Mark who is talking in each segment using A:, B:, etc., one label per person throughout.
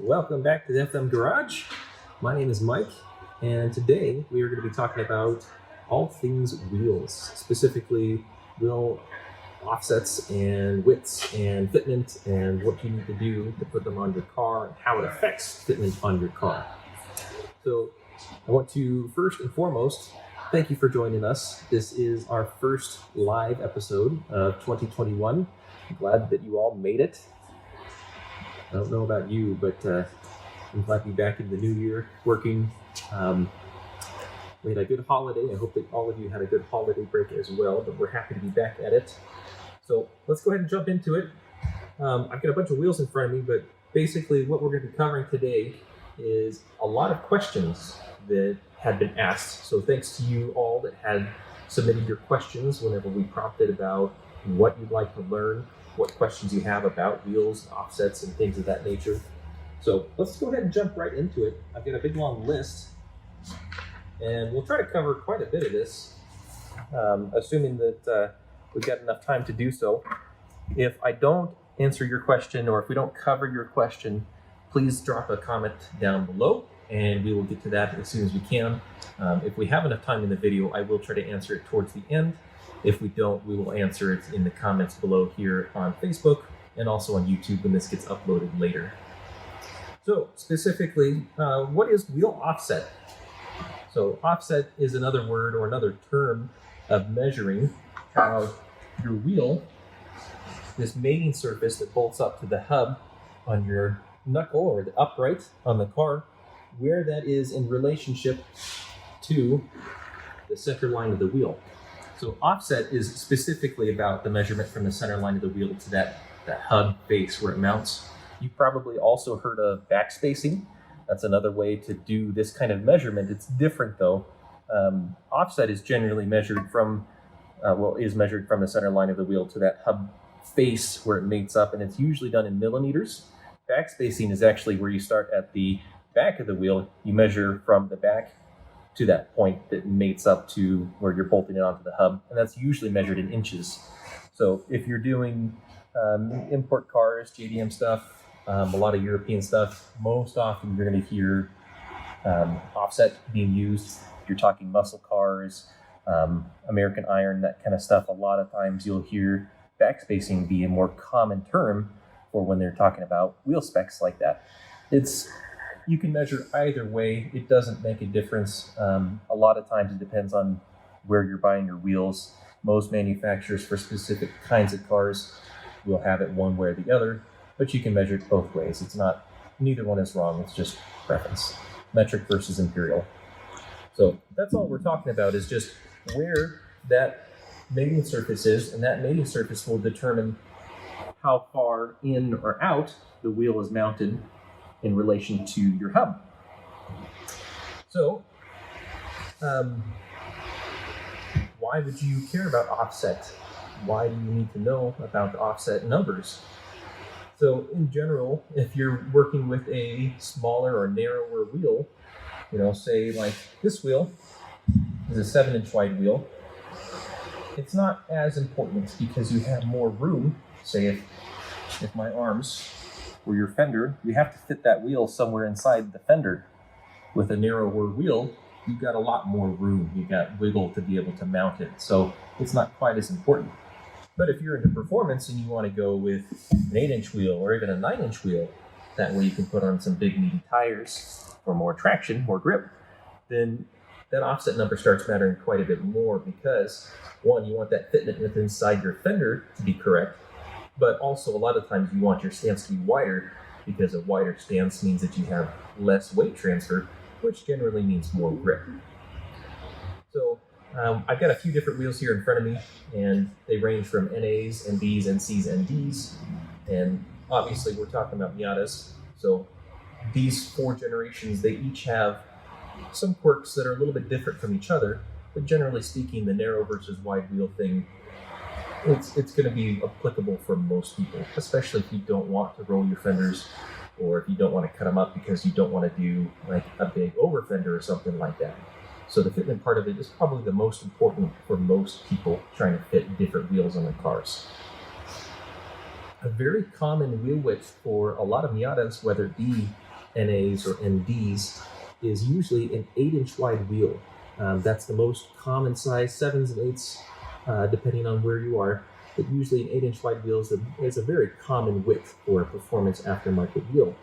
A: Welcome back to the FM Garage. My name is Mike, and today we are going to be talking about all things wheels, specifically wheel offsets and widths and fitment and what you need to do to put them on your car and how it affects fitment on your car. So I want to first and foremost thank you for joining us. This is our first live episode of 2021. I'm glad that you all made it. I don't know about you, but I'm glad to be back in the new year working. We had a good holiday. I hope that all of you had a good holiday break as well, but we're happy to be back at it. So let's go ahead and jump into it. I've got a bunch of wheels in front of me, but basically what we're going to be covering today is a lot of questions that had been asked. So thanks to you all that had submitted your questions whenever we prompted about what you'd like to learn, what questions you have about wheels, offsets, and things of that nature. So let's go ahead and jump right into it. I've got a big long list, and we'll try to cover quite a bit of this, assuming that we've got enough time to do so. If I don't answer your question, or if we don't cover your question, please drop a comment down below, and we will get to that as soon as we can. If we have enough time in the video, I will try to answer it towards the end. If we don't, we will answer it in the comments below here on Facebook and also on YouTube when this gets uploaded later. So specifically, what is wheel offset? So offset is another word or another term of measuring how your wheel, this mating surface that bolts up to the hub on your knuckle or the upright on the car, where that is in relationship to the center line of the wheel. So offset is specifically about the measurement from the center line of the wheel to that hub base where it mounts. You've probably also heard of backspacing. That's another way to do this kind of measurement. It's different though. Offset is generally measured from, measured from the center line of the wheel to that hub face where it mates up, and it's usually done in millimeters. Backspacing is actually where you start at the back of the wheel. You measure from the back to that point that mates up to where you're bolting it onto the hub, and that's usually measured in inches. So if you're doing import cars, JDM stuff, a lot of European stuff, most often you're going to hear offset being used. If you're talking muscle cars, American iron, that kind of stuff, a lot of times you'll hear backspacing be a more common term for when they're talking about wheel specs like that. You can measure either way. It doesn't make a difference. A lot of times it depends on where you're buying your wheels. Most manufacturers for specific kinds of cars will have it one way or the other, but you can measure it both ways. Neither one is wrong. It's just preference. Metric versus imperial. So that's all we're talking about, is just where that mating surface is, and that mating surface will determine how far in or out the wheel is mounted in relation to your hub. So, why would you care about offset? Why do you need to know about the offset numbers? So in general, if you're working with a smaller or narrower wheel, say like this wheel is a 7-inch wide wheel, it's not as important because you have more room. Say if my arms or your fender, you have to fit that wheel somewhere inside the fender. With a narrower wheel, you've got a lot more room. You've got wiggle to be able to mount it. So it's not quite as important. But if you're into performance and you want to go with an 8-inch wheel or even a 9-inch wheel, that way you can put on some big meaty tires for more traction, more grip, then that offset number starts mattering quite a bit more because, one, you want that fitment within inside your fender to be correct. But also, a lot of times you want your stance to be wider because a wider stance means that you have less weight transfer, which generally means more grip. So I've got a few different wheels here in front of me, and they range from NAs, NBs, NCs, and Ds. And obviously, we're talking about Miatas. So these 4 generations, they each have some quirks that are a little bit different from each other. But generally speaking, the narrow versus wide wheel thing, it's going to be applicable for most people, especially if you don't want to roll your fenders, or if you don't want to cut them up because you don't want to do like a big over fender or something like that. So the fitment part of it is probably the most important for most people trying to fit different wheels on their cars. A very common wheel width for a lot of Miatas, whether it be NAs or NDs is usually an 8-inch wide wheel. That's the most common size, 7s and 8s, depending on where you are. But usually an 8-inch wide wheel is a very common width for a performance aftermarket wheel.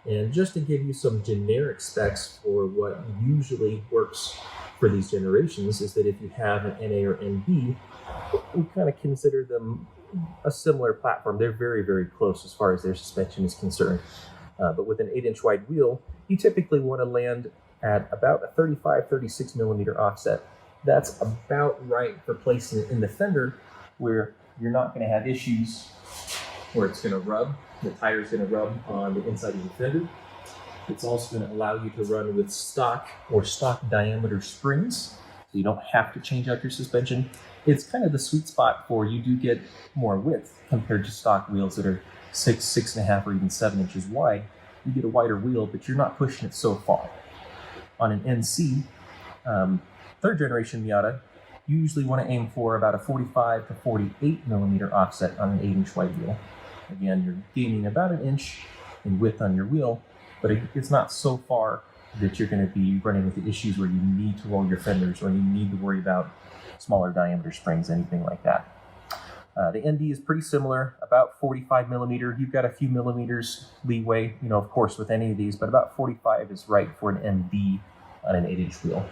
A: And just to give you some generic specs for what usually works for these generations is that if you have an NA or NB, we kind of consider them a similar platform. They're very, very close as far as their suspension is concerned. But with an 8-inch wide wheel, you typically want to land at about a 35, 36 millimeter offset. That's about right for placing it in the fender where you're not going to have issues where it's going to rub. The tire is going to rub on the inside of the fender. It's also going to allow you to run with stock or stock diameter springs, so you don't have to change out your suspension. It's kind of the sweet spot for you do get more width compared to stock wheels that are 6, 6.5, or even 7 inches wide. You get a wider wheel, but you're not pushing it so far. On an NC, third generation Miata, you usually want to aim for about a 45 to 48 millimeter offset on an 8-inch wide wheel. Again, you're gaining about an inch in width on your wheel, but it's not so far that you're going to be running into issues where you need to roll your fenders or you need to worry about smaller diameter springs, anything like that. The ND is pretty similar, about 45 millimeter. You've got a few millimeters leeway, of course, with any of these, but about 45 is right for an ND on an 8-inch wheel.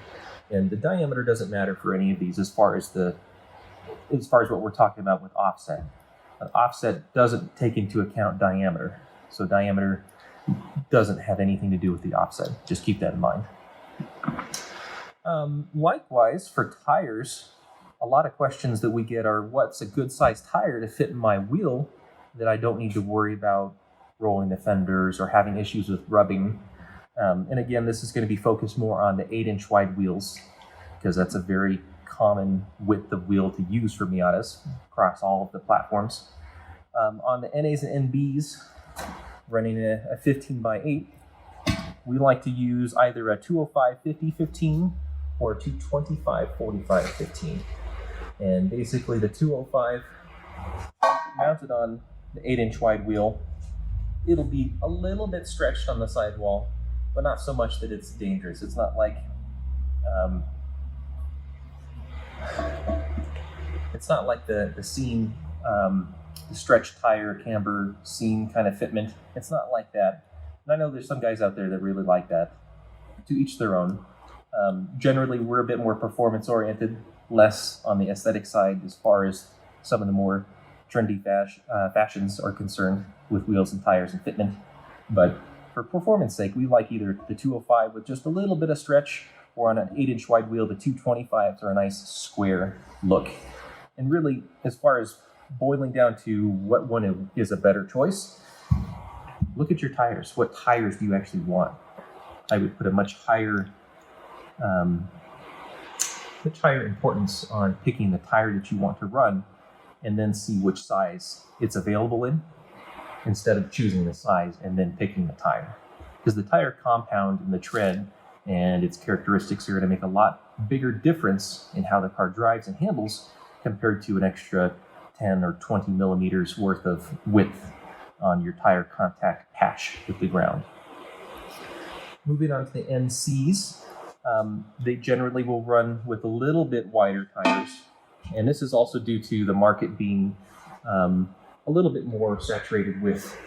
A: And the diameter doesn't matter for any of these as far as what we're talking about with offset. Offset doesn't take into account diameter, so diameter doesn't have anything to do with the offset. Just keep that in mind. Likewise, for tires, a lot of questions that we get are, what's a good size tire to fit in my wheel that I don't need to worry about rolling the fenders or having issues with rubbing? And again, this is going to be focused more on the 8-inch wide wheels because that's a very common width of wheel to use for Miatas across all of the platforms. On the NAs and NBs, running a 15x8, we like to use either a 205/50/15 or a 225/45/15. And basically the 205 mounted on the 8-inch wide wheel, it'll be a little bit stretched on the sidewall, but not so much that it's dangerous. It's not like the scene, the stretched tire, camber scene kind of fitment. It's not like that. And I know there's some guys out there that really like that. To each their own. Generally, we're a bit more performance-oriented, less on the aesthetic side as far as some of the more trendy fashions are concerned with wheels and tires and fitment. But for performance sake, we like either the 205 with just a little bit of stretch, or on an 8-inch wide wheel, the 225s are a nice square look. And really, as far as boiling down to what one is a better choice, look at your tires. What tires do you actually want? I would put a much higher importance on picking the tire that you want to run and then see which size it's available in instead of choosing the size and then picking the tire. Because the tire compound and the tread and its characteristics are going to make a lot bigger difference in how the car drives and handles compared to an extra 10 or 20 millimeters worth of width on your tire contact patch with the ground. Moving on to the NCs, they generally will run with a little bit wider tires, and this is also due to the market being a little bit more saturated with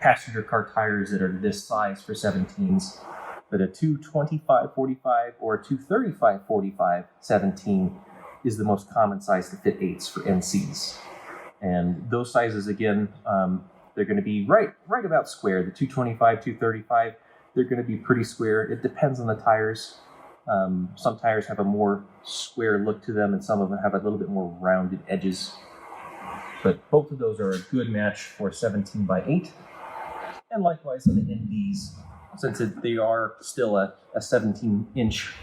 A: passenger car tires that are this size for 17s, but a 225/45 or a 235/45 17 is the most common size to fit 8s for NCs. And those sizes, again, they're going to be right about square. The 225, 235, they're going to be pretty square. It depends on the tires. Some tires have a more square look to them, and some of them have a little bit more rounded edges. But both of those are a good match for 17x8. And likewise on the NBs, since they are still a 17-inch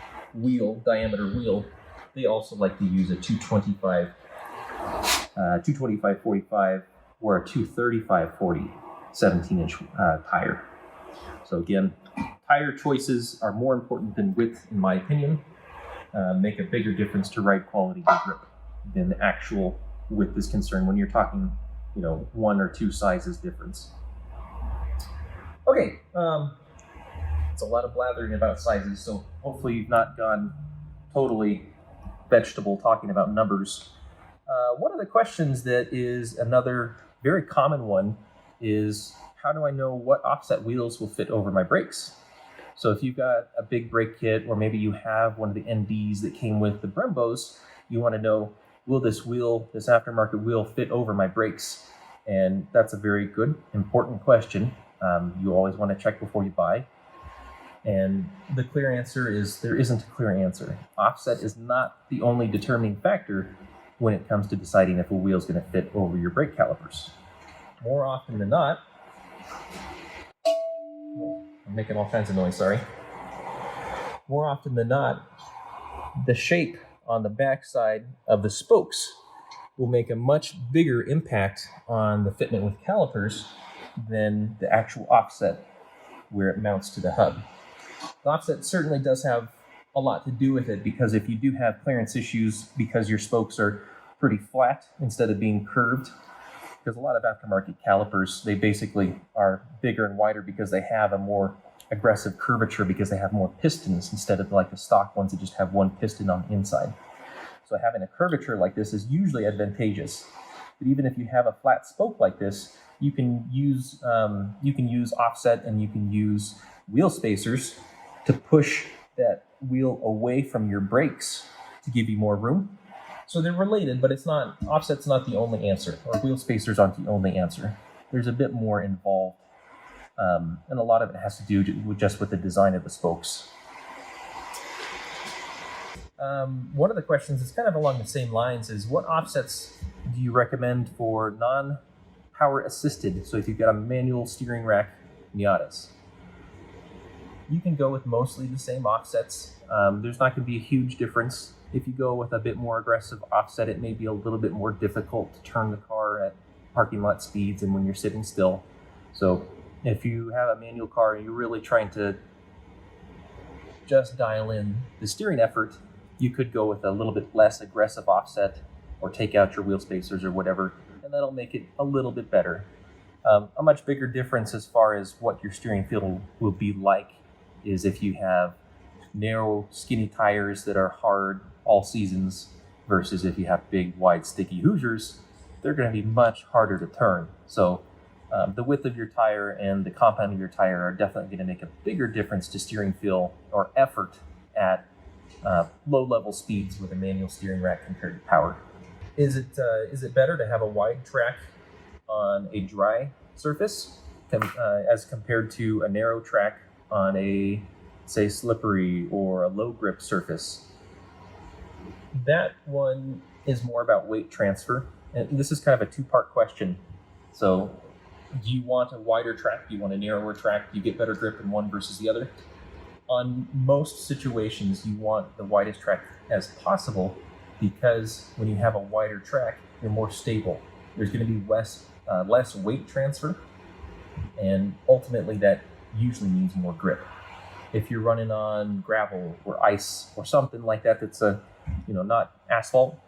A: diameter wheel, they also like to use a 225/45 or a 235/40 17-inch tire. So again, tire choices are more important than width, in my opinion. Make a bigger difference to ride quality and grip than the actual width is concerned when you're talking, 1 or 2 sizes difference. Okay, It's a lot of blathering about sizes, so hopefully you've not gone totally vegetable talking about numbers. One of the questions that is another very common one is, how do I know what offset wheels will fit over my brakes? So if you've got a big brake kit, or maybe you have one of the NDs that came with the Brembos, you want to know, will this aftermarket wheel fit over my brakes? And that's a very good, important question. You always want to check before you buy. And the clear answer is there isn't a clear answer. Offset is not the only determining factor when it comes to deciding if a wheel is going to fit over your brake calipers. More often than not, I'm making all kinds of noise, sorry. More often than not, the shape on the backside of the spokes will make a much bigger impact on the fitment with calipers than the actual offset where it mounts to the hub. The offset certainly does have a lot to do with it, because if you do have clearance issues because your spokes are pretty flat instead of being curved, because a lot of aftermarket calipers, they basically are bigger and wider because they have a more aggressive curvature, because they have more pistons instead of like the stock ones that just have one piston on the inside. So having a curvature like this is usually advantageous. But even if you have a flat spoke like this, you can use offset, and you can use wheel spacers to push that wheel away from your brakes to give you more room. So they're related, but offset's not the only answer, or wheel spacers aren't the only answer. There's a bit more involved, and a lot of it has to do with the design of the spokes. One of the questions is kind of along the same lines is, what offsets do you recommend for non-power assisted? So if you've got a manual steering rack Miatas, you can go with mostly the same offsets. There's not going to be a huge difference. If you go with a bit more aggressive offset, it may be a little bit more difficult to turn the car at parking lot speeds and when you're sitting still. So if you have a manual car and you're really trying to just dial in the steering effort, you could go with a little bit less aggressive offset, or take out your wheel spacers or whatever, and that'll make it a little bit better. A much bigger difference as far as what your steering feel will be like is if you have narrow, skinny tires that are hard all seasons, versus if you have big, wide, sticky Hoosiers, they're going to be much harder to turn. So the width of your tire and the compound of your tire are definitely going to make a bigger difference to steering feel or effort at low-level speeds with a manual steering rack compared to power. Is it better to have a wide track on a dry surface as compared to a narrow track on a, say, slippery or a low grip surface? That one is more about weight transfer, and this is kind of a two-part question. So do you want a wider track? Do you want a narrower track? Do you get better grip in one versus the other? On most situations, you want the widest track as possible, because when you have a wider track, you're more stable. There's going to be less weight transfer, and ultimately that usually means more grip. If you're running on gravel or ice or something like that that's not asphalt,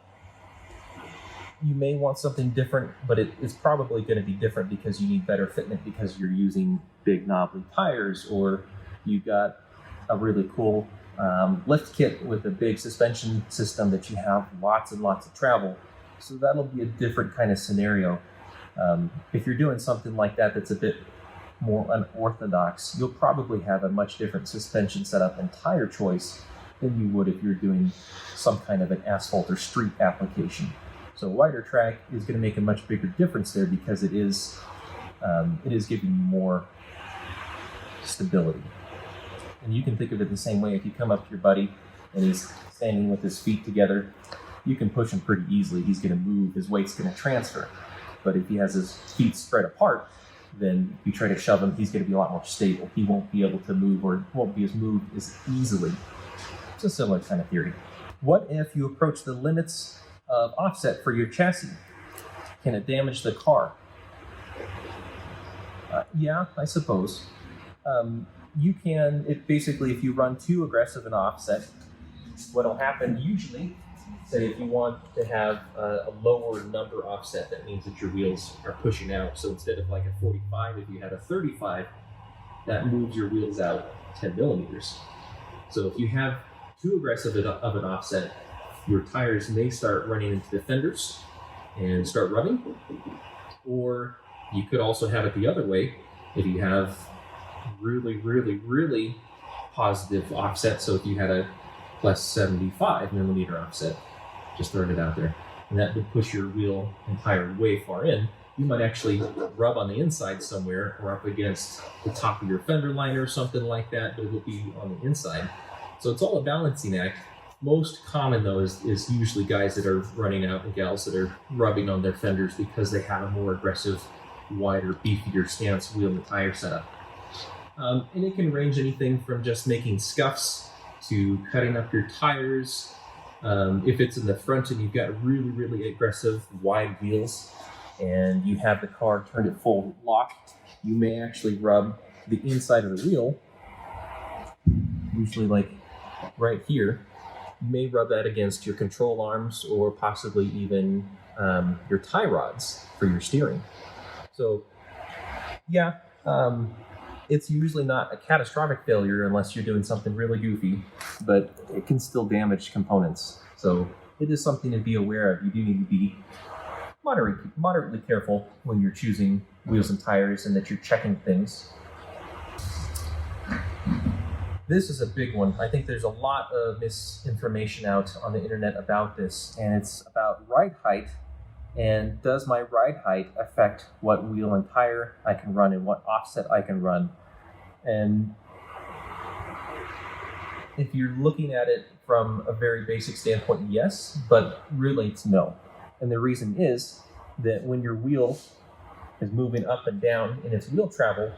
A: you may want something different, but it is probably going to be different because you need better fitment, because you're using big knobbly tires, or you've got a really cool lift kit with a big suspension system that you have lots and lots of travel. So that'll be a different kind of scenario. If you're doing something like that that's a bit more unorthodox, you'll probably have a much different suspension setup and tire choice than you would if you're doing some kind of an asphalt or street application. So a wider track is going to make a much bigger difference there, because it is giving you more stability. And you can think of it the same way. If you come up to your buddy and he's standing with his feet together, you can push him pretty easily. He's going to move, his weight's going to transfer. But if he has his feet spread apart, then if you try to shove him, he's going to be a lot more stable. He won't be able to move, or won't be moved as easily. It's a similar kind of theory. What if you approach the limits of offset for your chassis? Can it damage the car? Yeah, I suppose. You can, basically, if you run too aggressive an offset, what'll happen usually, say if you want to have a lower number offset, that means that your wheels are pushing out. So instead of like a 45, if you had a 35, that moves your wheels out 10 millimeters. So if you have too aggressive of an offset, your tires may start running into the fenders and start rubbing. Or you could also have it the other way. If you have really positive offset, so if you had a plus 75 millimeter offset, just throwing it out there, and that would push your wheel and tire way far in, you might actually rub on the inside somewhere or up against the top of your fender liner or something like that, but it will be on the inside. So it's all a balancing act. Most common though is usually guys that are running out and gals that are rubbing on their fenders because they have a more aggressive, wider, beefier stance wheel and tire setup. And it can range anything from just making scuffs to cutting up your tires. If it's in the front and you've got really aggressive wide wheels and you have the car turned at full lock, you may actually rub the inside of the wheel, usually like right here. You may rub that against your control arms or possibly even your tie rods for your steering. So yeah, it's usually not a catastrophic failure unless you're doing something really goofy, but it can still damage components. So it is something to be aware of. You do need to be moderately careful when you're choosing wheels and tires and that you're checking things. This is a big one. I think there's a lot of misinformation out on the internet about this, and it's about ride height. And does my ride height affect what wheel and tire I can run and what offset I can run? And if you're looking at it from a very basic standpoint, yes, but really it's no. And the reason is that when your wheel is moving up and down in its wheel travel,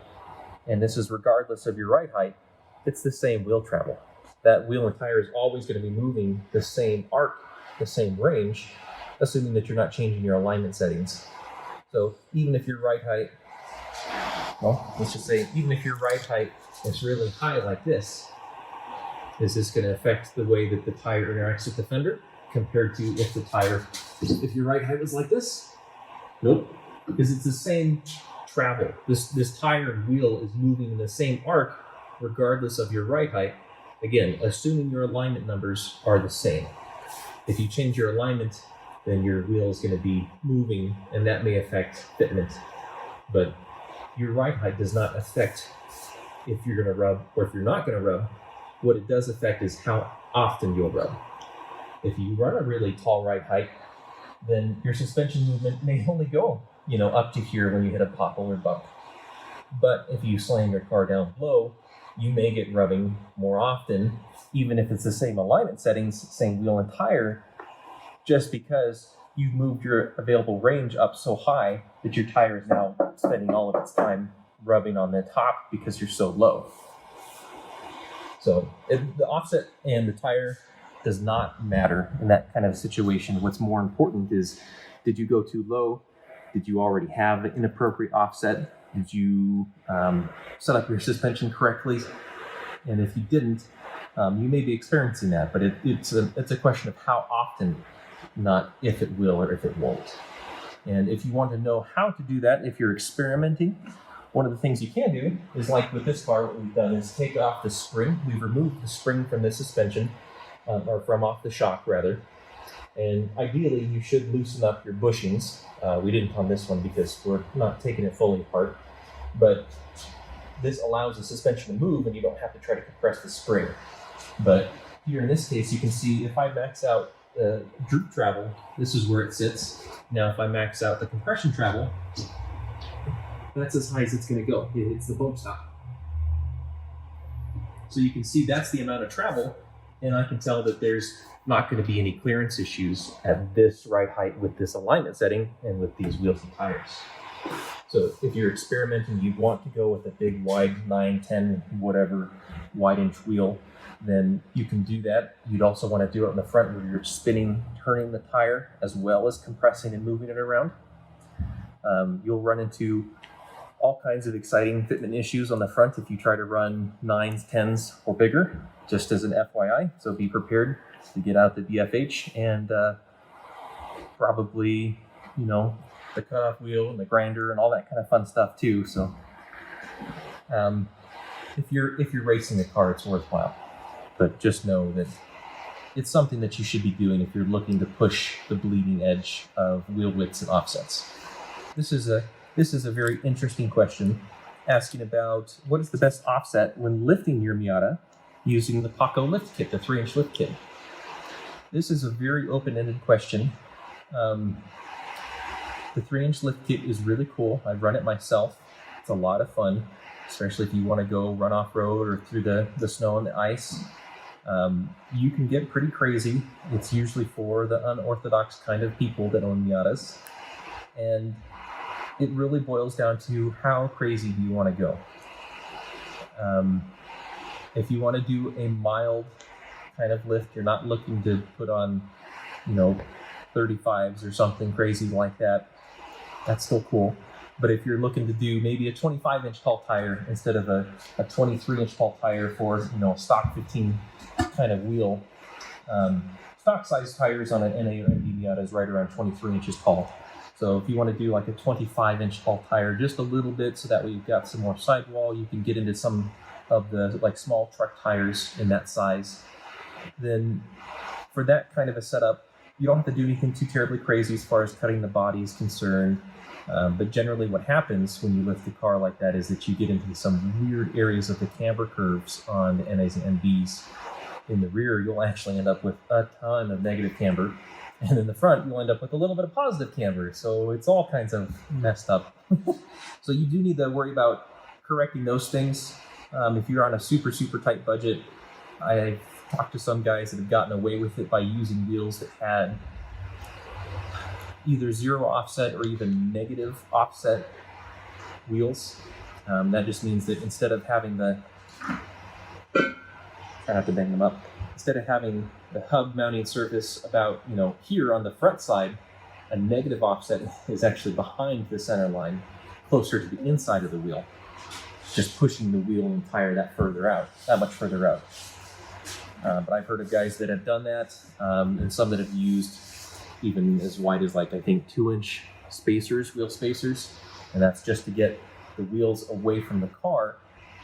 A: and this is regardless of your ride height, it's the same wheel travel. That wheel and tire is always going to be moving the same arc, the same range, assuming that you're not changing your alignment settings. So even if your ride height, well, let's just say, even if your ride height is really high like this, is this going to affect the way that the tire interacts with the fender compared to if your ride height was like this? Nope, because it's the same travel. This tire and wheel is moving in the same arc regardless of your ride height. Again, assuming your alignment numbers are the same. If you change your alignment, then your wheel is going to be moving, and that may affect fitment. But your ride height does not affect if you're going to rub or if you're not going to rub. What it does affect is how often you'll rub. If you run a really tall ride height, then your suspension movement may only go, up to here when you hit a pothole or bump. But if you slam your car down low, you may get rubbing more often, even if it's the same alignment settings, same wheel and tire, just because you've moved your available range up so high that your tire is now spending all of its time rubbing on the top because you're so low. So the offset and the tire does not matter in that kind of situation. What's more important is, did you go too low? Did you already have an inappropriate offset? Did you set up your suspension correctly? And if you didn't, you may be experiencing that, but it's a question of how often, not if it will or if it won't. And if you want to know how to do that, if you're experimenting, one of the things you can do is, like with this car, what we've done is take off the spring. We've removed the spring from the suspension, or from off the shock rather. And ideally, you should loosen up your bushings. We didn't on this one because we're not taking it fully apart. But this allows the suspension to move and you don't have to try to compress the spring. But here in this case, you can see if I max out the droop travel, this is where it sits. Now, if I max out the compression travel, that's as high as it's going to go. It hits the bump stop. So you can see that's the amount of travel, and I can tell that there's not going to be any clearance issues at this ride height with this alignment setting and with these wheels and tires. So if you're experimenting, you want to go with a big wide 9, 10, whatever wide inch wheel, then you can do that. You'd also want to do it in the front where you're spinning, turning the tire, as well as compressing and moving it around. You'll run into all kinds of exciting fitment issues on the front if you try to run 9s, 10s, or bigger, just as an FYI. So be prepared to get out the BFH and probably, the cutoff wheel and the grinder and all that kind of fun stuff too. So if you're racing a car, it's worthwhile. But just know that it's something that you should be doing if you're looking to push the bleeding edge of wheel widths and offsets. This is a very interesting question, asking about what is the best offset when lifting your Miata using the Paco lift kit, the 3-inch lift kit. This is a very open-ended question. The 3-inch lift kit is really cool. I've run it myself. It's a lot of fun, especially if you want to go run off-road or through the snow and the ice. You can get pretty crazy. It's usually for the unorthodox kind of people that own Miatas. And it really boils down to how crazy do you want to go. If you want to do a mild kind of lift, you're not looking to put on, 35s or something crazy like that. That's still cool. But if you're looking to do maybe a 25-inch tall tire instead of a 23-inch tall tire for, a stock 15 kind of wheel, stock size tires on an NA or ND Miata is right around 23 inches tall. So if you want to do like a 25-inch tall tire, just a little bit, so that way you've got some more sidewall, you can get into some of the small truck tires in that size. Then for that kind of a setup, you don't have to do anything too terribly crazy as far as cutting the body is concerned. But generally what happens when you lift a car like that is that you get into some weird areas of the camber curves on the NAs and NBs. In the rear, you'll actually end up with a ton of negative camber. And in the front, you'll end up with a little bit of positive camber. So it's all kinds of messed up. So you do need to worry about correcting those things. If you're on a super, super tight budget, I've talked to some guys that have gotten away with it by using wheels that had either zero offset or even negative offset wheels. That just means that instead of having instead of having the hub mounting surface about, here on the front side, a negative offset is actually behind the center line, closer to the inside of the wheel, just pushing the wheel and tire that much further out. But I've heard of guys that have done that, and some that have used even as wide as 2-inch spacers, wheel spacers, and that's just to get the wheels away from the car,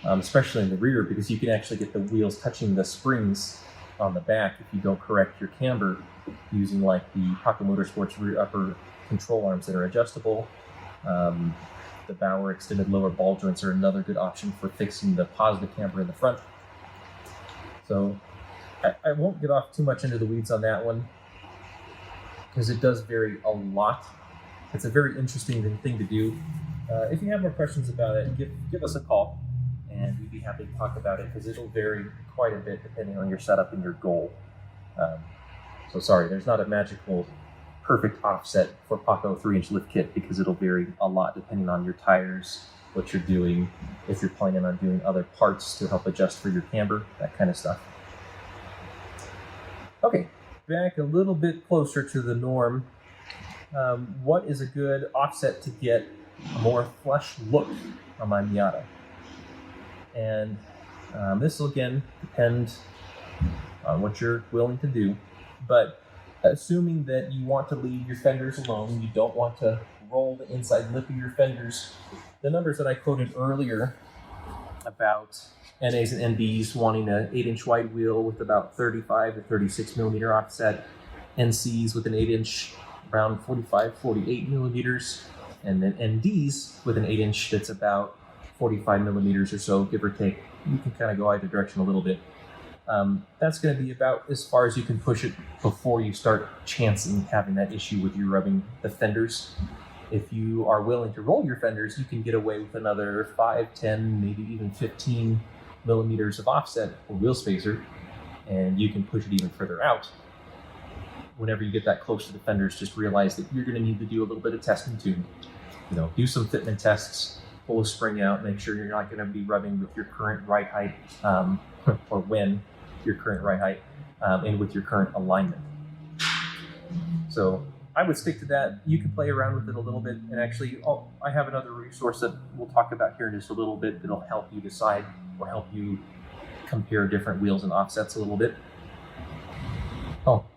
A: especially in the rear, because you can actually get the wheels touching the springs on the back if you don't correct your camber using the Paco Motorsports rear upper control arms that are adjustable. The Bauer extended lower ball joints are another good option for fixing the positive camber in the front. So I won't get off too much into the weeds on that one, because it does vary a lot. It's a very interesting thing to do. If you have more questions about it, give us a call, and we'd be happy to talk about it, because it'll vary quite a bit depending on your setup and your goal. So sorry, there's not a magical perfect offset for Paco 3-inch lift kit, because it'll vary a lot depending on your tires, what you're doing, if you're planning on doing other parts to help adjust for your camber, that kind of stuff. Okay, back a little bit closer to the norm. What is a good offset to get a more flush look on my Miata? And this will again depend on what you're willing to do, but assuming that you want to leave your fenders alone, you don't want to roll the inside lip of your fenders, the numbers that I quoted earlier about NAs and NBs wanting an 8-inch wide wheel with about 35 to 36 millimeter offset, NCs with an 8-inch around 45, 48 millimeters, and then NDs with an 8-inch that's about 45 millimeters or so, give or take. You can kind of go either direction a little bit. That's going to be about as far as you can push it before you start chancing having that issue with you rubbing the fenders. If you are willing to roll your fenders, you can get away with another 5, 10, maybe even 15 millimeters of offset or wheel spacer, and you can push it even further out. Whenever you get that close to the fenders, just realize that you're going to need to do a little bit of testing too. Do some fitment tests, pull a spring out, make sure you're not going to be rubbing with your current ride height, or when your current ride height, and with your current alignment. So I would stick to that. You can play around with it a little bit, and actually, I have another resource that we'll talk about here in just a little bit that'll help you decide or help you compare different wheels and offsets a little bit.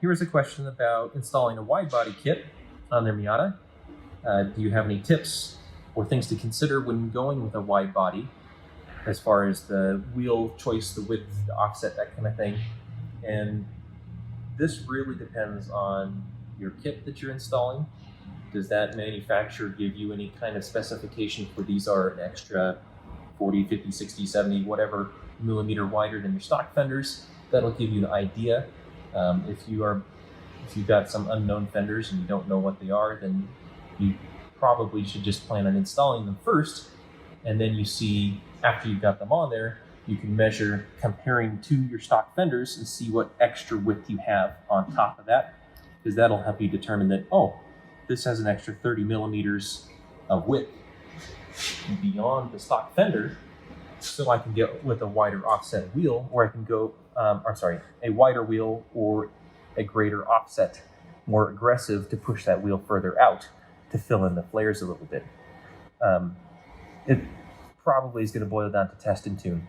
A: Here's a question about installing a wide body kit on their Miata. Do you have any tips or things to consider when going with a wide body? as far as the wheel choice, the width, the offset, that kind of thing. And this really depends on your kit that you're installing. Does that manufacturer give you any kind of specification for these are an extra 40, 50, 60, 70, whatever millimeter wider than your stock fenders? That'll give you an idea. If you've got some unknown fenders and you don't know what they are, then you probably should just plan on installing them first. And then you see, after you've got them on there, you can measure comparing to your stock fenders and see what extra width you have on top of that, because that'll help you determine that, oh, this has an extra 30 millimeters of width beyond the stock fender, so I can get with a wider offset wheel, or I can go, a wider wheel or a greater offset, more aggressive to push that wheel further out to fill in the flares a little bit. It probably is going to boil down to test and tune,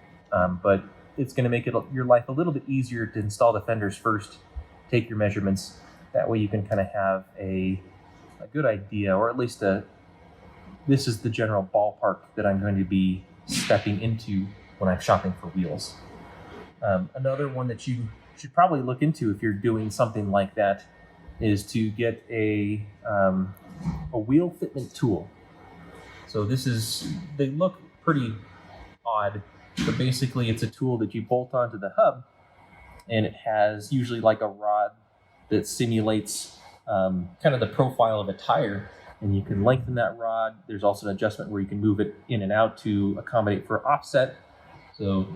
A: but it's going to make your life a little bit easier to install the fenders first, take your measurements. That way you can kind of have a good idea, or at least this is the general ballpark that I'm going to be stepping into when I'm shopping for wheels. Another one that you should probably look into if you're doing something like that is to get a wheel fitment tool. So they look pretty odd, but basically it's a tool that you bolt onto the hub, and it has usually like a rod that simulates kind of the profile of a tire, and you can lengthen that rod. There's also an adjustment where you can move it in and out to accommodate for offset. So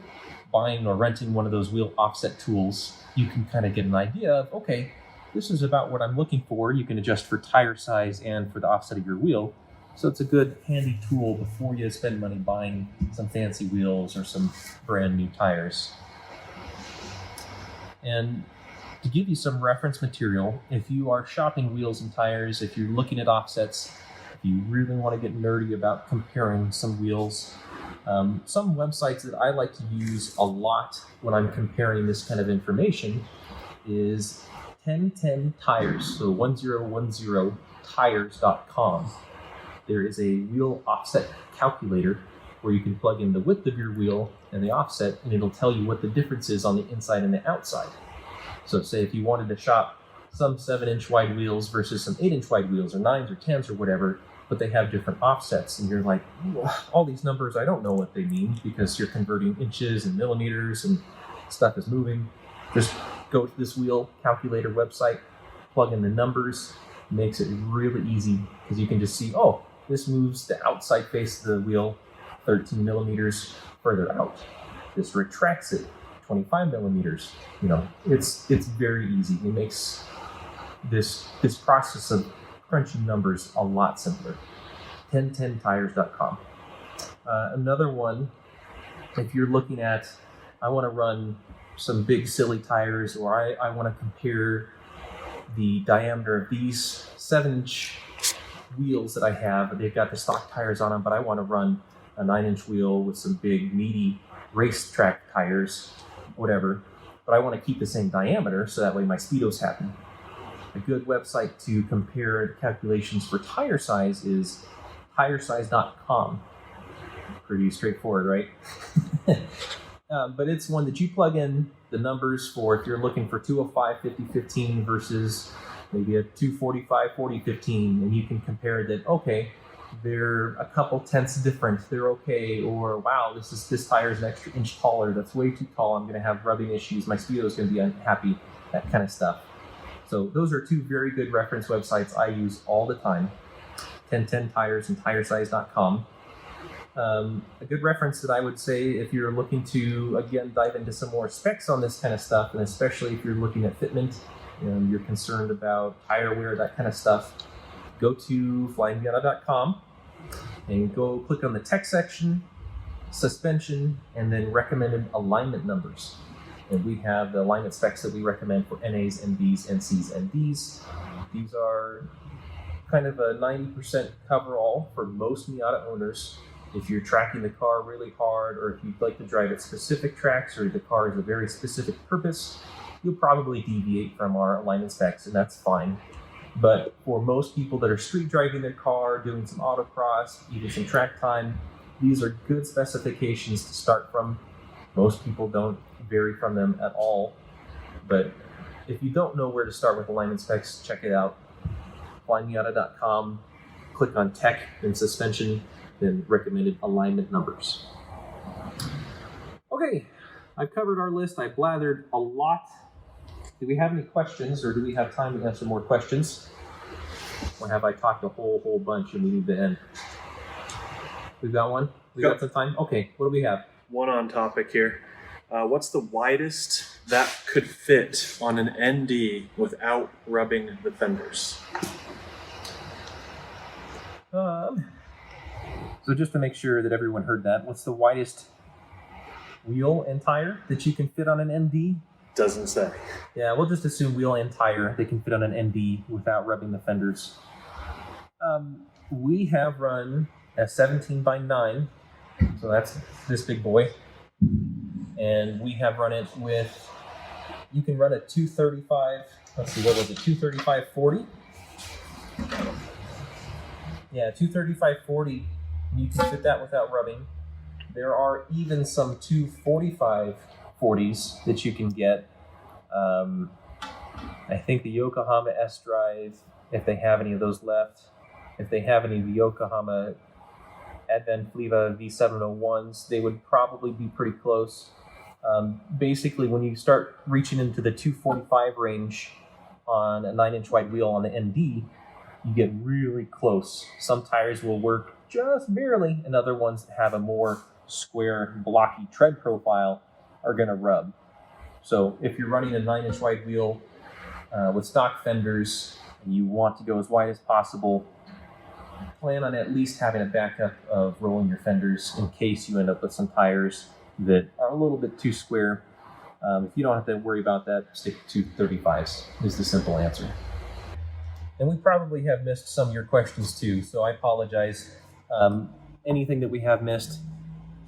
A: buying or renting one of those wheel offset tools, you can kind of get an idea of, okay, this is about what I'm looking for. You can adjust for tire size and for the offset of your wheel. So it's a good handy tool before you spend money buying some fancy wheels or some brand new tires. And to give you some reference material, if you are shopping wheels and tires, if you're looking at offsets, if you really want to get nerdy about comparing some wheels, some websites that I like to use a lot when I'm comparing this kind of information is 1010 Tires, so 1010tires.com. There is a wheel offset calculator where you can plug in the width of your wheel and the offset, and it'll tell you what the difference is on the inside and the outside. So say if you wanted to shop some 7-inch wide wheels versus some 8-inch wide wheels, or 9s or 10s or whatever, but they have different offsets, and you're like, all these numbers, I don't know what they mean, because you're converting inches and millimeters and stuff is moving. Just go to this wheel calculator website, plug in the numbers, makes it really easy, because you can just see, oh, this moves the outside face of the wheel 13 millimeters further out. This retracts it 25 millimeters. It's very easy. It makes this process of crunching numbers a lot simpler. 1010tires.com. Another one, if you're looking at, I want to run some big silly tires, or I want to compare the diameter of these 7-inch wheels that I have. They've got the stock tires on them, but I want to run a 9-inch wheel with some big meaty racetrack tires, whatever, but I want to keep the same diameter so that way my speedos happen. A good website to compare the calculations for tire size is tiresize.com. Pretty straightforward, right? But it's one that you plug in the numbers for if you're looking for 205 50 15 versus maybe a 245 40 15, and you can compare that, okay, they're a couple tenths different, they're okay, or wow, this tire is an extra inch taller, that's way too tall, I'm going to have rubbing issues, my speedo is going to be unhappy, that kind of stuff. So those are two very good reference websites I use all the time, 1010 Tires and tiresize.com. A good reference that I would say if you're looking to, again, dive into some more specs on this kind of stuff, and especially if you're looking at fitment and you're concerned about tire wear, that kind of stuff, go to FlyinMiata.com and go click on the tech section, suspension, and then recommended alignment numbers. And we have the alignment specs that we recommend for NAs, NBs, NCs, and Ds. These are kind of a 90% coverall for most Miata owners. If you're tracking the car really hard, or if you'd like to drive at specific tracks, or the car has a very specific purpose, you'll probably deviate from our alignment specs, and that's fine. But for most people that are street driving their car, doing some autocross, even some track time, These are good specifications to start from. Most people don't vary from them at all. But if you don't know where to start with alignment specs, check it out. FlyinMiata.com. Click on Tech and Suspension, then recommended alignment numbers. Okay, I've covered our list. I blathered a lot. Do we have any questions, or do we have time to answer more questions? Or have I talked a whole bunch and we need to end? We've got one? We got some time? Okay, what do we have?
B: One on topic here. What's the widest that could fit on an ND without rubbing the fenders?
A: So just to make sure that everyone heard that, what's the widest wheel and tire that you can fit on an ND?
B: Doesn't say.
A: Yeah, we'll just assume wheel and tire they can fit on an ND without rubbing the fenders. We have run a 17x9, so that's this big boy. And we have run it with, you can run a 235, let's see, what was it, 235/40? Yeah, 235/40, you can fit that without rubbing. There are even some 245/40s that you can get. I think the Yokohama S-Drive, if they have any of those left, if they have any of the Yokohama Advent-Fliva V701s, they would probably be pretty close. Basically, when you start reaching into the 245 range on a 9-inch wide wheel on the ND, you get really close. Some tires will work just barely, and other ones that have a more square, blocky tread profile are going to rub. So if you're running a 9-inch wide wheel with stock fenders and you want to go as wide as possible, plan on at least having a backup of rolling your fenders in case you end up with some tires that are a little bit too square. If you don't have to worry about that, stick to 235s is the simple answer. And we probably have missed some of your questions too, so I apologize. Anything that we have missed,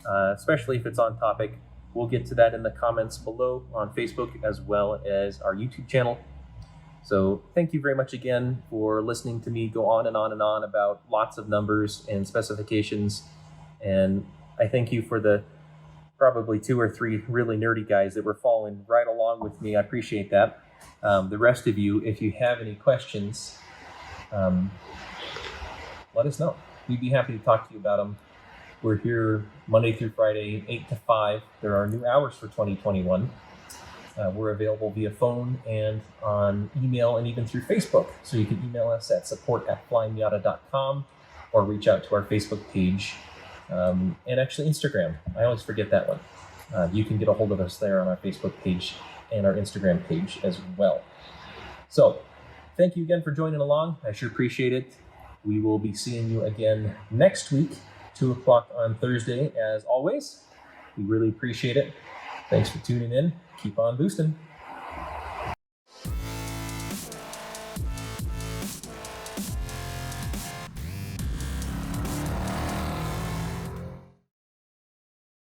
A: especially if it's on topic, we'll get to that in the comments below on Facebook as well as our YouTube channel. So thank you very much again for listening to me go on and on and on about lots of numbers and specifications. And I thank you for the probably 2 or 3 really nerdy guys that were following right along with me. I appreciate that. The rest of you, if you have any questions, let us know. We'd be happy to talk to you about them. We're here Monday through Friday, 8 to 5. There are new hours for 2021. We're available via phone and on email and even through Facebook. So you can email us at support@FlyinMiata.com or reach out to our Facebook page and actually Instagram. I always forget that one. You can get a hold of us there on our Facebook page and our Instagram page as well. So thank you again for joining along. I sure appreciate it. We will be seeing you again next week, 2 o'clock on Thursday, as always. We really appreciate it. Thanks for tuning in. Keep on boosting.